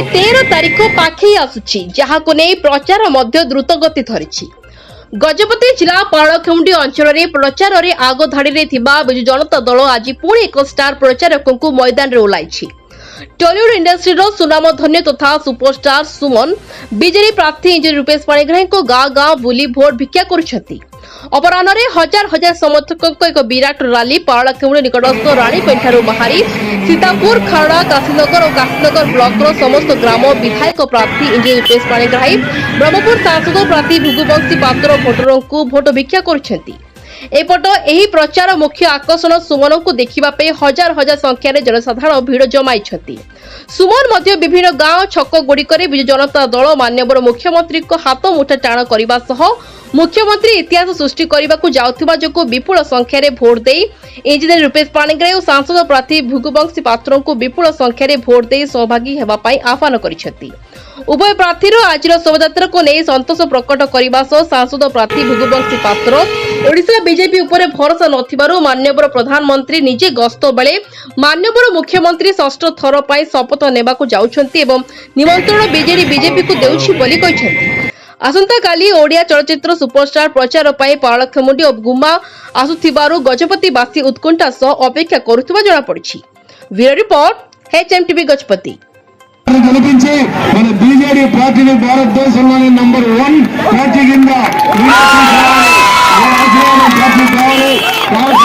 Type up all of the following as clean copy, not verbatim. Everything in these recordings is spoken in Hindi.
13 तारीख पाखे आसुची जहाको नै प्रचार मध्य द्रुत गति धरिछि। गजपति जिला पारखमुंडी अंचल में प्रचार में आग धाड़ी बिजु जनता दल आज पुणी एक स्टार प्रचारकों मैदान में ओह्लाई। टॉलीवुड इंडस्ट्री सुनामधन्य तथा सुपरस्टार सुमन बीजेडी प्रार्थी इंजीनियर रूपेश पाणिग्राही गाँ गाँ बुली भोट भिक्षा करुछंती। अपराह्न हजार हजार समर्थकों एक विराट रैली पारलाखेमुंडी निकटस्थ राणीपेठारू बाहरी सीतापुर खारड़ा काशीनगर और काशीनगर ब्लॉक समस्त ग्राम विधायक प्रार्थी इंजीनियर रूपेश पाणिग्राही ब्रह्मपुर सांसद प्रार्थी भृगुवंशी पात्र भोटरों को भोट भिक्षा करुछंती। एपट एही प्रचार मुख्य आकर्षण सुमन को देखिबा पे हजार हजार संख्यार जनसाधारण भिड़ जमाई। सुमन मध्य विभिन्न गांव छक गुड़िकर बिजु जनता दल मान्यवर मुख्यमंत्री को हाथ मुठा टाण करने सह मुख्यमंत्री इतिहास सृष्टि करने को जाउथिबा जोगु विपुल संख्यार भोट दे इंजीनियर रूपेश पाणिग्राही और सांसद प्रार्थी भृगुवंशी पात्र को विपुल संख्यार भोट दे सहभागी हेबा पई आह्वान करिसेंती। उभय प्रार्थी आज शोभायात्रा को नहीं संतोष प्रकट करने सह सांसद प्रार्थी भृगुवंशी पात्र ओडिशा बीजेपी उपरे भरोसा नथिबारु मान्यवर प्रधानमंत्री निजे गस्त बेले मान्यवर मुख्यमंत्री षष्ठ थर पर शपथ नेबाकु जाउछंती एवं निमंत्रण बीजेपी को देउछि बोली कहिसेंती। आसंता काली ओडिया चलचित्र सुपरस्टार प्रचार पाई पारलाखेमुंडी और गुम्मा आसुथिबारु गजपतिवासी उत्कंठा सह अपेक्षा करुथिबा जणा पड़िछि। Bureau report HMTV Gajapati. గెలిపించి మన బీజేడీ పార్టీని భారతదేశంలోనే నంబర్ 1 పార్టీ కింద పార్టీ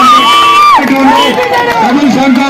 కావాలి తమిళ సంఖ్య